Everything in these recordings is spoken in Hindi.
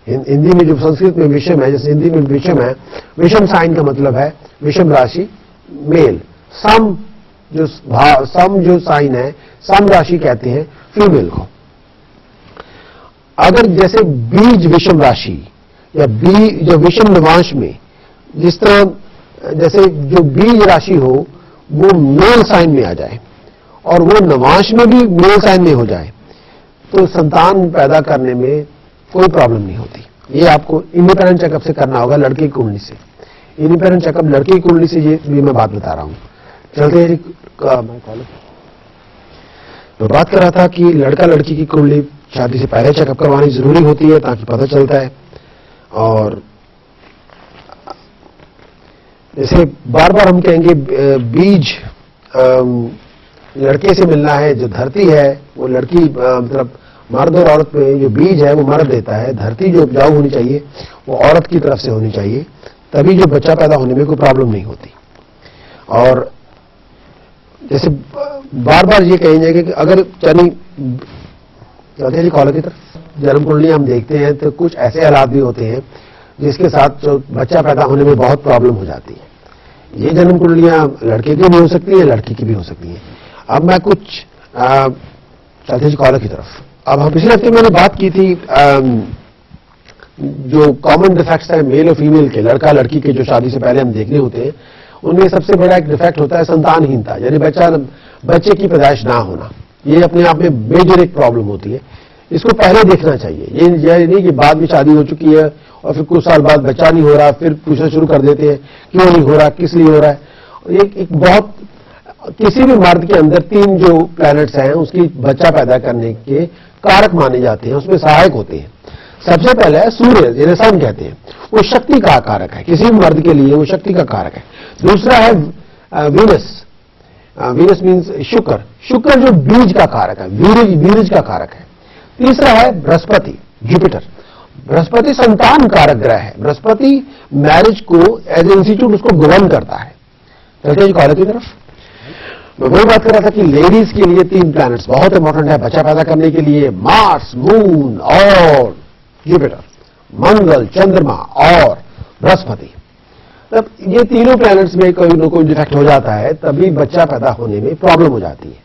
हिंदी में जो संस्कृत में विषम है, जैसे हिंदी में विषम है, विषम साइन का मतलब है विषम राशि मेल, सम जो साइन है सम राशि कहते हैं फीमेल को। अगर जैसे बीज विषम राशि या जो विषम नवांश में जिस तरह जैसे जो बीज राशि हो वो मेल साइन में आ जाए और वो नवांश में भी मेल साइन में हो जाए तो संतान पैदा करने में कोई प्रॉब्लम नहीं होती। ये आपको इंडिपेंडेंट चेकअप से करना होगा, लड़के की कुंडली से। इंडिपेंडेंट चेकअप लड़के की कुंडली से ये मैं बात बता रहा हूं। चलते हैं मैं बात कर रहा था कि लड़का लड़की की कुंडली शादी से पहले चेकअप करवानी जरूरी होती है ताकि पता चलता है। और जैसे बार बार हम कहेंगे बीज लड़के से मिलना है, जो धरती है वो लड़की मतलब मर्द और औरत में जो बीज है वो मर्द देता है, धरती जो उपजाऊ होनी चाहिए वो औरत की तरफ से होनी चाहिए, तभी जो बच्चा पैदा होने में कोई प्रॉब्लम नहीं होती। और जैसे बार बार ये कहेंगे कि अगर चलते जी कॉलर की तरफ जन्म कुंडली हम देखते हैं तो कुछ ऐसे हालात भी होते हैं जिसके साथ जो बच्चा पैदा होने में बहुत प्रॉब्लम हो जाती है। ये जन्म कुंडलियां लड़के की भी हो सकती है, लड़की की भी हो सकती है। अब मैं कुछ चलते जी कॉलर की तरफ। अब हम पिछले हफ्ते मैंने बात की थी जो कॉमन डिफेक्ट्स है मेल और फीमेल के, लड़का लड़की के जो शादी से पहले हम देखने होते हैं, उनमें सबसे बड़ा एक डिफेक्ट होता है संतानहीनता, यानी बच्चे की पैदाइश ना होना। ये अपने आप में मेजर एक प्रॉब्लम होती है, इसको पहले देखना चाहिए। ये नहीं कि बाद में शादी हो चुकी है और फिर कुछ साल बाद बच्चा नहीं हो रहा, फिर पूछना शुरू कर देते हैं क्यों नहीं हो रहा, किस लिए हो रहा है। एक बहुत किसी भी मर्द के अंदर 3 जो प्लैनेट्स हैं उसकी बच्चा पैदा करने के कारक माने जाते हैं, उसमें सहायक होते हैं। सबसे पहले है सूर्य, जिन्हें सन कहते हैं, वो शक्ति का कारक है, किसी भी मर्द के लिए वो शक्ति का कारक है। दूसरा है वीनस, वीनस मीन्स शुक्र जो बीज का कारक है, वीरज का कारक है। तीसरा है बृहस्पति, जुपिटर। बृहस्पति संतान कारक ग्रह है, बृहस्पति मैरिज को एज इंस्टीट्यूट उसको गवर्न करता है। चलते हैं कॉलेज की तरफ। मैं वही बात कर रहा था कि लेडीज के लिए 3 प्लैनेट्स बहुत इंपॉर्टेंट है बच्चा पैदा करने के लिए, मार्स, मून और जुपिटर, मंगल, चंद्रमा और बृहस्पति। तब ये तीनों प्लैनेट्स में कोई न कोई डिफेक्ट हो जाता है तभी बच्चा पैदा होने में प्रॉब्लम हो जाती है।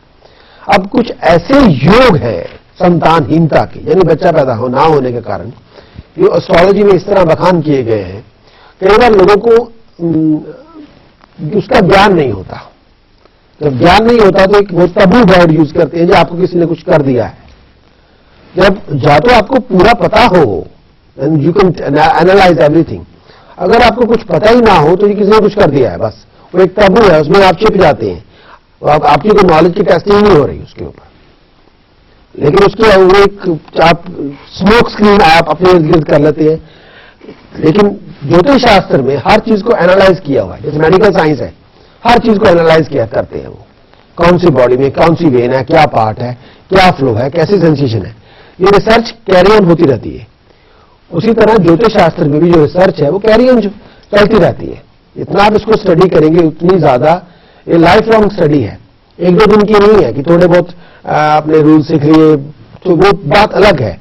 अब कुछ ऐसे योग है संतानहीनता के, यानी बच्चा पैदा ना होने के कारण, जो एस्ट्रोलॉजी में इस तरह बखान किए गए हैं। कई बार लोगों को उसका ज्ञान नहीं होता। जब ज्ञान नहीं होता तो एक वो तबू वर्ड यूज करते हैं जो आपको किसी ने कुछ कर दिया है। जब या तो आपको पूरा पता हो, यू कैन एनालाइज एवरीथिंग। अगर आपको कुछ पता ही ना हो तो ये किसी ने कुछ कर दिया है, बस वो एक तबू है, उसमें आप छिप जाते हैं। आपकी कोई नॉलेज की टेस्टिंग नहीं हो रही उसके ऊपर, लेकिन उसके वो एक आप स्मोक स्क्रीन आप अपने इर्द गिर्द कर लेते हैं। लेकिन ज्योतिष शास्त्र में हर चीज को एनालाइज किया हुआ है, जैसे मेडिकल साइंस है, हर चीज को एनालाइज किया करते हैं। वो कौन सी बॉडी में कौन सी वेन है, क्या पार्ट है, क्या फ्लो है, कैसी सेंसेशन है, ये रिसर्च कैरी ऑन होती रहती है। उसी तरह ज्योतिष शास्त्र में भी जो रिसर्च है वो कैरी ऑन चलती रहती है। जितना आप इसको स्टडी करेंगे उतनी ज्यादा ये लाइफ लॉन्ग स्टडी है, 1-2 दिन की नहीं है कि थोड़े बहुत अपने रूल सीख लिए तो वो बात अलग है।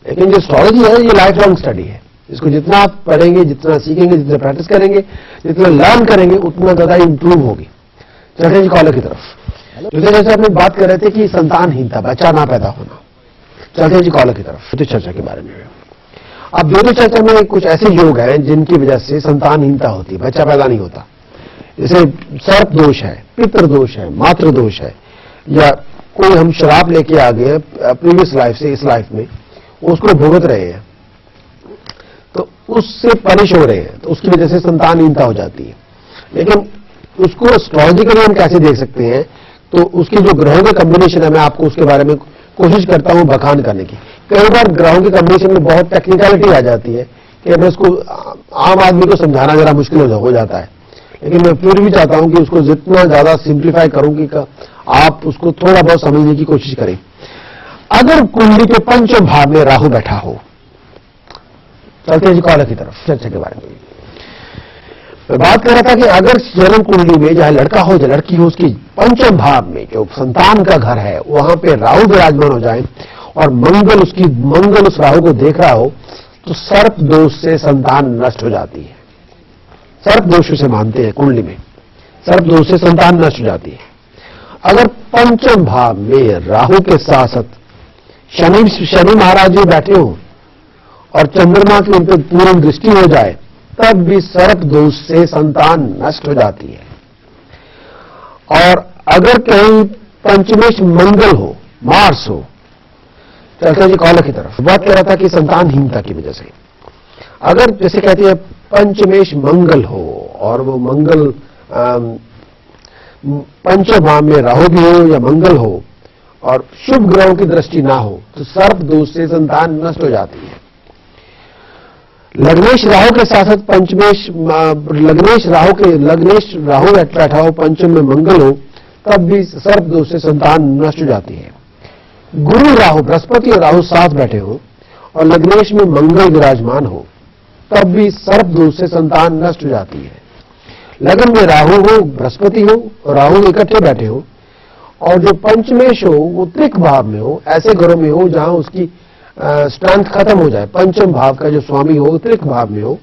लेकिन जो एस्ट्रोलॉजी है ये लाइफ लॉन्ग स्टडी है। इसको जितना आप पढ़ेंगे, जितना सीखेंगे, जितना प्रैक्टिस करेंगे, जितना लर्न करेंगे, उतना ज्यादा इंप्रूव होगी। चलते हैं कॉलर की तरफ। जैसे आपने बात कर रहे थे कि संतानहीनता, बच्चा ना पैदा होना। चलते हैं कॉलर की तरफ, ज्योतिष चर्चा के बारे में। अब ज्योतिष चर्चा में कुछ ऐसे योग हैं जिनकी वजह से संतानहीनता होती है, बच्चा पैदा नहीं होता। जैसे सर्प दोष है, पितृ दोष है, मातृ दोष है, या कोई हम शराब लेके आ गए प्रीवियस लाइफ से इस लाइफ में, उसको भुगत रहे हैं तो उससे पनिश हो रहे हैं, तो उसकी वजह से संतानहीनता हो जाती है। लेकिन उसको एस्ट्रोलॉजिकली हम कैसे देख सकते हैं, तो उसकी जो ग्रहों के कॉम्बिनेशन है, मैं आपको उसके बारे में कोशिश करता हूं बखान करने की। कई बार ग्रहों के कॉम्बिनेशन में बहुत टेक्निकलिटी आ जाती है कि अब इसको आम आदमी को समझाना जरा मुश्किल हो जाता है। लेकिन मैं फिर भी चाहता हूं कि उसको जितना ज्यादा सिंप्लीफाई करूं कि आप उसको थोड़ा बहुत समझने की कोशिश करें। अगर कुंडली के पंचम भाव में राहु बैठा हो, चलते हैं जी कॉलर की तरफ चर्चा के बारे में। मैं बात कर रहा था कि अगर जन्म कुंडली में चाहे लड़का हो चाहे लड़की हो, उसकी पंचम भाव में जो संतान का घर है वहां पे राहु विराजमान हो जाए और मंगल उस राहु को देख रहा हो, तो सर्प दोष से संतान नष्ट हो जाती है। सर्प दोष से मानते हैं कुंडली में, सर्प दोष से संतान नष्ट हो जाती है। अगर पंचम भाव में राहु के साथ साथ शनि महाराज जी बैठे हो और चंद्रमा की उन पर पूर्ण दृष्टि हो जाए, तब भी सर्प दोष से संतान नष्ट हो जाती है। और अगर कहीं पंचमेश मंगल हो, मार्स हो, चलते जी कॉलर की तरफ बात कह रहा था कि संतानहीनता की वजह से, अगर जैसे कहते हैं पंचमेश मंगल हो और वो मंगल पंचम भाव में राहु भी हो या मंगल हो और शुभ ग्रहों की दृष्टि ना हो, तो सर्प दोष से संतान नष्ट हो जाती है। लग्नेश राहु के साथ साथ पंचमेश लग्नेश राहु बैठा हो, पंचम में मंगल हो, तब भी सर्प दोष से संतान नष्ट हो जाती है। गुरु राहु, बृहस्पति और राहु साथ बैठे हो और लग्नेश में मंगल विराजमान हो, तब भी सर्प दोष से संतान नष्ट हो जाती है। लगन में राहु हो, बृहस्पति हो और राहु इकट्ठे बैठे हो और जो पंचमेश हो वो त्रिक भाव में हो, ऐसे घरों में हो जहां उसकी स्ट्रेंथ खत्म हो जाए, पंचम भाव का जो स्वामी हो त्रिक भाव में हो,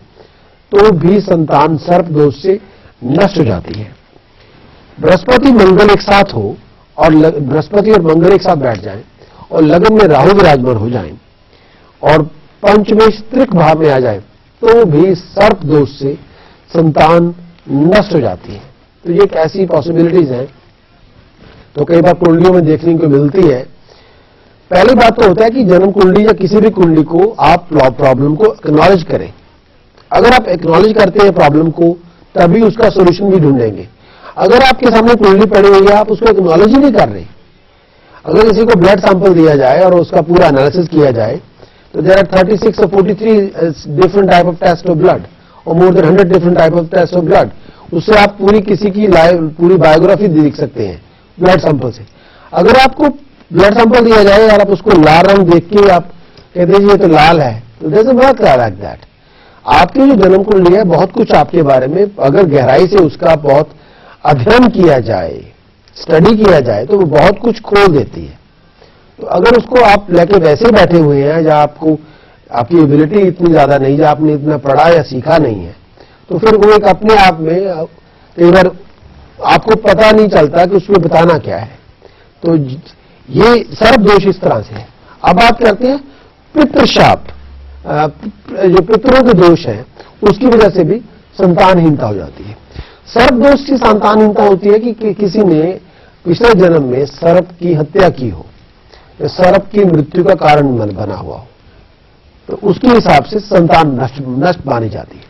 तो भी संतान सर्प दोष से नष्ट हो जाती है। बृहस्पति मंगल एक साथ हो और बृहस्पति और मंगल एक साथ बैठ जाएं और लगन में राहु विराजमान हो जाएं और पंचमेश त्रिक भाव में आ जाए, तो भी सर्प दोष से संतान नष्ट हो जाती है। तो ये एक ऐसी पॉसिबिलिटीज हैं तो कई बार कुंडलियों में देखने को मिलती है। पहली बात तो होता है कि जन्म कुंडली या किसी भी कुंडली को आप प्रॉब्लम को एक्नॉलेज करें। अगर आप एक्नॉलेज करते हैं प्रॉब्लम को, तभी उसका सोल्यूशन भी ढूंढेंगे। अगर आपके सामने कुंडली पड़ी हुई है, आप उसको एक्नॉलेज ही नहीं कर रहे, अगर किसी को ब्लड सैंपल दिया जाए और उसका पूरा एनालिसिस किया जाए, तो there are 36 or 43 different type of test of blood और more than 100 different type of test of blood. उससे आप पूरी किसी की पूरी बायोग्राफी देख सकते हैं ब्लड सैंपल से। अगर आपको ब्लड सैंपल दिया जाए और आप उसको लाल रंग देख के आप कहते हैं ये तो लाल है, तो there is not like that. आपकी जो जन्म कुंडली है, बहुत कुछ आपके बारे में अगर गहराई से उसका बहुत अध्ययन किया जाए, स्टडी किया जाए, तो वो बहुत कुछ खोल देती है। तो अगर उसको आप लेके वैसे बैठे हुए हैं या आपको आपकी एबिलिटी इतनी ज्यादा नहीं, या आपने इतना पढ़ा या सीखा नहीं है, तो फिर वो एक अपने आप में कई बार आपको पता नहीं चलता कि उसमें बताना क्या है। तो ये सर्प दोष इस तरह से है। अब बात करते हैं पितृशाप, जो पितरों के दोष है उसकी वजह से भी संतानहीनता हो जाती है। सर्प दोष की संतानहीनता होती है कि किसी ने पिछले जन्म में सर्प की हत्या की हो या सर्प की मृत्यु का कारण बना हुआ हो, तो उसके हिसाब से संतान नष्ट मानी जाती है।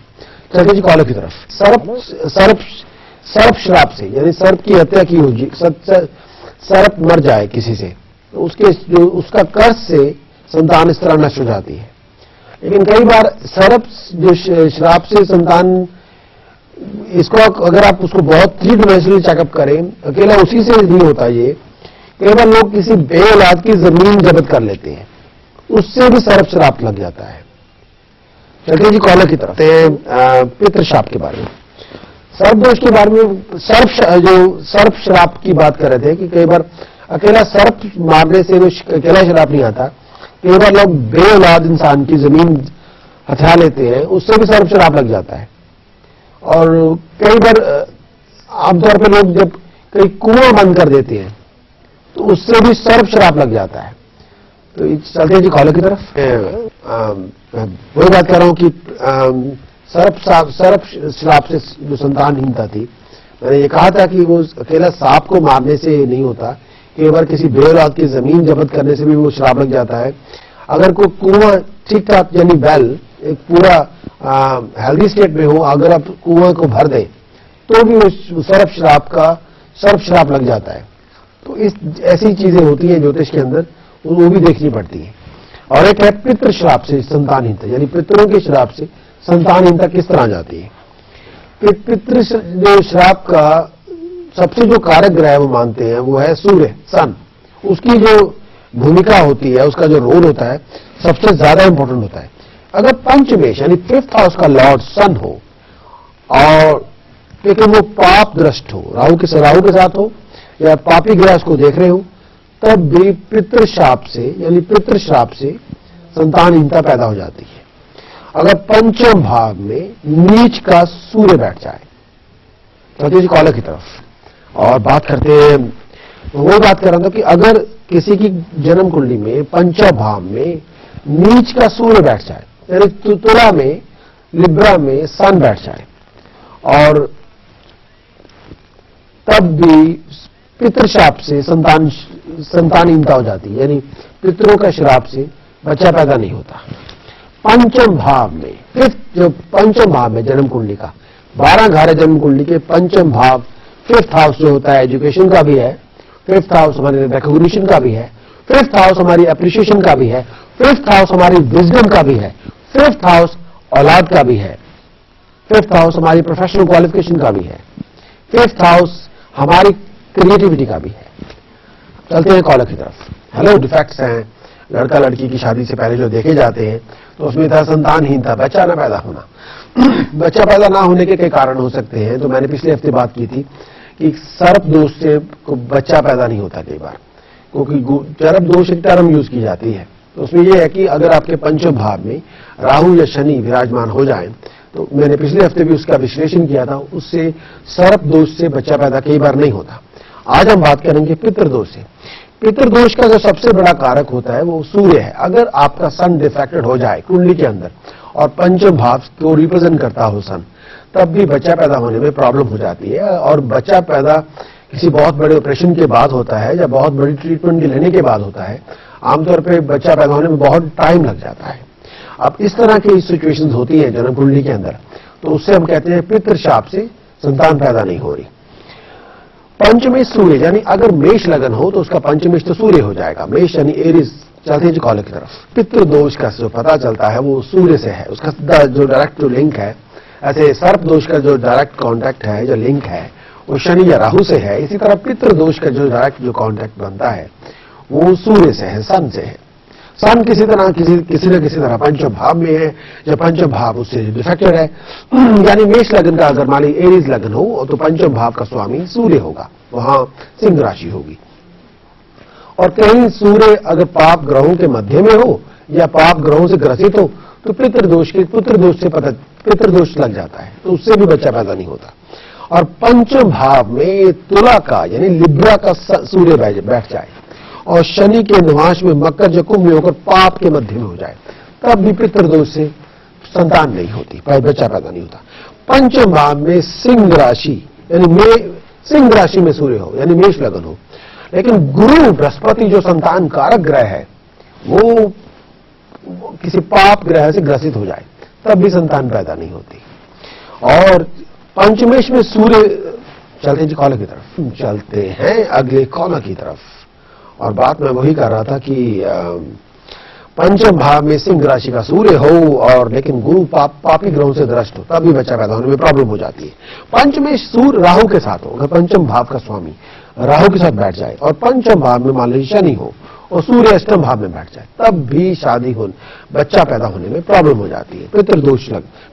चलिए जी कॉलर की तरफ। सर्प श्राप से, यानी सर्प की हत्या की हो, सर्प मर जाए किसी से, तो उसके जो उसका कर्ज से संतान इस तरह नष्ट हो जाती है। लेकिन कई बार सर्प जो श्राप से संतान, इसको अगर आप उसको बहुत 3 डायमेंशनल चेकअप करें, अकेला उसी से नहीं होता ये। कई बार लोग किसी बेऔलाद की जमीन जब्त कर लेते हैं, उससे भी सर्प श्राप लग जाता है। चलते जी कॉलर की तरफ। पितृशाप के बारे में, सर्प दोष के बारे में, सर्प श्राप की बात कर रहे थे कि कई बार अकेला सर्प मारने से वो अकेला श्राप नहीं आता। कई बार लोग बेऔलाद इंसान की जमीन हथिया लेते हैं, उससे भी सर्प श्राप लग जाता है। और कई बार आमतौर पर लोग जब कई कुआं बंद कर देते हैं, तो उससे भी सर्प श्राप लग जाता है। तो चलते हैं जी कॉलर की तरफ। वही बात कर रहा हूं कि सर्प श्राप से जो संतानहीनता थी, मैंने ये कहा था कि वो अकेला सांप को मारने से नहीं होता, कई बार किसी बेऔलाद की जमीन जब्त करने से भी वो श्राप लग जाता है। अगर कोई कुआं ठीक ठाक, यानी वेल एक पूरा हेल्दी स्टेट में हो, अगर आप कुआं को भर दें, तो भी उस सर्प श्राप लग जाता है। तो इस ऐसी चीजें होती हैं ज्योतिष के अंदर, वो भी देखनी पड़ती है। और एक है पितृ श्राप से संतानहीनता, यानी पितरों के श्राप से संतानहीनता किस तरह जाती है। पितृ जो श्राप का सबसे जो कारक ग्रह वो मानते हैं वो है सूर्य, सन। उसकी जो भूमिका होती है, उसका जो रोल होता है, सबसे ज्यादा इंपॉर्टेंट होता है। अगर पंचमेश यानी 5th हाउस का लॉर्ड सन हो और लेकिन वो पाप दृष्ट हो, राहु के साथ हो या पापी ग्रह उसको देख रहे हो, तब भी पितृशाप से यानी पितृश्राप से संतानहीनता पैदा हो जाती है। अगर पंचम भाव में नीच का सूर्य बैठ जाए, चलते जी कॉलर की तरफ और बात करते हैं। वो बात कर रहा था कि अगर किसी की जन्म कुंडली में पंचम भाव में नीच का सूर्य बैठ जाए, यानी तुला में लिब्रा में सन बैठ जाए, और तब भी पितृशाप से संतानहीनता हो जाती है, यानी पितरों का श्राप से बच्चा पैदा नहीं होता। पंचम भाव में जो पंचम भाव में जन्म कुंडली का 12 घर है, जन्म कुंडली के पंचम भाव 5th हाउस जो होता है एजुकेशन का भी है, 5th हाउस हमारे रिकॉग्निशन का भी है, 5th हाउस हमारी अप्रिशिएशन का भी है, 5th हाउस हमारी विजडम का भी है, 5th हाउस औलाद का भी है, 5th हाउस हमारी प्रोफेशनल क्वालिफिकेशन का भी है, 5th हाउस हमारी क्रिएटिविटी का भी है। चलते हैं कॉलर की तरफ। हेलो, डिफेक्ट्स हैं लड़का लड़की की शादी से पहले जो देखे जाते हैं, तो उसमें था संतानहीनता, बच्चा ना पैदा होना। बच्चा पैदा ना होने के कई कारण हो सकते हैं। तो मैंने पिछले हफ्ते बात की थी कि सर्प दोष से बच्चा पैदा नहीं होता कई बार, क्योंकि चरप दोष एक टर्म यूज की जाती है। तो उसमें यह है कि अगर आपके पंचम भाव में राहु या शनि विराजमान हो जाएं, तो मैंने पिछले हफ्ते भी उसका विश्लेषण किया था, उससे सर्प दोष से बच्चा पैदा कई बार नहीं होता। आज हम बात करेंगे पितृदोष से। पितृदोष का जो सबसे बड़ा कारक होता है वो सूर्य है। अगर आपका सन डिफेक्टेड हो जाए कुंडली के अंदर और पंचम भाव को रिप्रेजेंट करता हो सन, तब भी बच्चा पैदा होने में प्रॉब्लम हो जाती है। और बच्चा पैदा किसी बहुत बड़े ऑपरेशन के बाद होता है या बहुत बड़ी ट्रीटमेंट के लेने के बाद होता है। आमतौर पर बच्चा पैदा होने में बहुत टाइम लग जाता है। अब इस तरह की सिचुएशंस होती है जन्म कुंडली के अंदर, तो उससे हम कहते हैं पितृशाप से संतान पैदा नहीं हो रही। पंचमेश सूर्य, यानी अगर मेष लगन हो तो उसका पंचमेश तो सूर्य हो जाएगा, मेष यानी एरिस। चलते हैं कॉलर की तरफ। पितृदोष का जो पता चलता है वो सूर्य से है, उसका जो डायरेक्ट जो लिंक है। ऐसे सर्प दोष का जो डायरेक्ट कॉन्टैक्ट है, जो लिंक है, वो शनि या राहु से है। इसी तरह पितृदोष का जो डायरेक्ट जो कॉन्टैक्ट बनता है वो सूर्य से है, सन से है। सन किसी न किसी तरह पंचम भाव में है, जब पंचम भाव उससे डिफेक्टेड है। यानी मेष लगन का अगर मान ली एरीज लगन हो तो पंचम भाव का स्वामी सूर्य होगा, वहां सिंह राशि होगी। और कहीं सूर्य अगर पाप ग्रहों के मध्य में हो या पाप ग्रहों से ग्रसित हो तो पितृदोष लग जाता है, तो उससे भी बच्चा पैदा नहीं होता। और पंचम भाव में तुला का यानी लिब्रा का सूर्य बैठ जाए और शनि के निवास में मकर या कुंभ में होकर पाप के मध्य में हो जाए, तब भी पितृदोष से संतान नहीं होती, बच्चा पैदा नहीं होता। पंचम भाव में सिंह राशि यानी सिंह राशि में सूर्य हो यानी मेष लगन हो, लेकिन गुरु बृहस्पति जो संतान कारक ग्रह है वो किसी पाप ग्रह से ग्रसित हो जाए, तब भी संतान पैदा नहीं होती। और पंचमेश में सूर्य, चलते हैं कॉलर की तरफ। चलते हैं अगले कॉलर की तरफ। और बात मैं वही कर रहा था कि पंचम भाव में सिंह राशि का सूर्य हो और लेकिन गुरु पापी ग्रहों से ग्रस्त हो, तभी बच्चा पैदा होने में प्रॉब्लम हो जाती है। पंचमेश सूर्य राहु के साथ हो, अगर पंचम भाव का स्वामी राहु के साथ बैठ जाए और पंचम भाव में मान लीजिए शनि हो और सूर्य अष्टम भाव में बैठ जाए, तब भी शादी बच्चा पैदा होने में प्रॉब्लम हो जाती है पितृदोष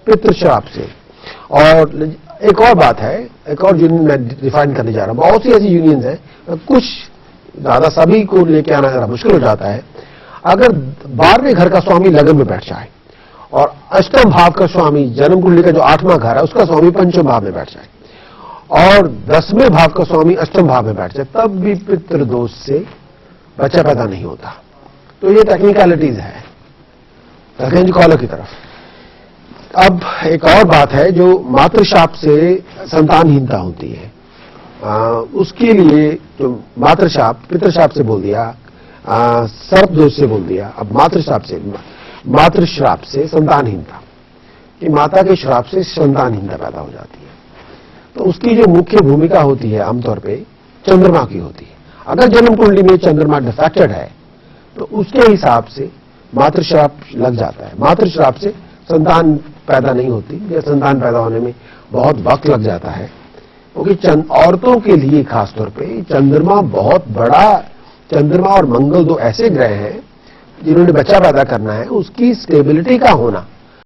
पितृश्राप से। और एक और बात है, एक और यूनियन मैं डिफाइन करने जा रहा हूं। बहुत सी ऐसी यूनियंस हैं, कुछ ज्यादा सभी को लेके आना जरा मुश्किल हो जाता है। अगर 12वें घर का स्वामी लगन में बैठ जाए और अष्टम भाव का स्वामी जन्म कुंडली का जो 8वां घर है उसका स्वामी पंचम भाव में बैठ जाए और 10वें भाव का स्वामी अष्टम भाव में बैठ जाए, तब भी पितृदोष से बच्चा पैदा नहीं होता। तो ये टेक्निकलिटीज है। कॉलर की तरफ। अब एक और बात है, जो मातृशाप से संतानहीनता होती है, उसके लिए जो मातृशाप, पितृशाप से बोल दिया, सर्प दोष से बोल दिया, अब मातृश्राप से संतानहीनता, कि माता के श्राप से संतानहीनता पैदा हो जाती है। तो उसकी जो मुख्य भूमिका होती है आमतौर पे चंद्रमा की होती है। अगर जन्म कुंडली में चंद्रमा डिफेक्टेड है तो उसके हिसाब से मातृश्राप लग जाता है। मातृश्राप से संतान पैदा नहीं होती या संतान पैदा होने में बहुत वक्त लग जाता है, क्योंकि औरतों के लिए खासतौर पे चंद्रमा बहुत बड़ा, चंद्रमा और मंगल दो ऐसे ग्रह हैं जिन्होंने बच्चा पैदा करना है, उसकी स्टेबिलिटी का होना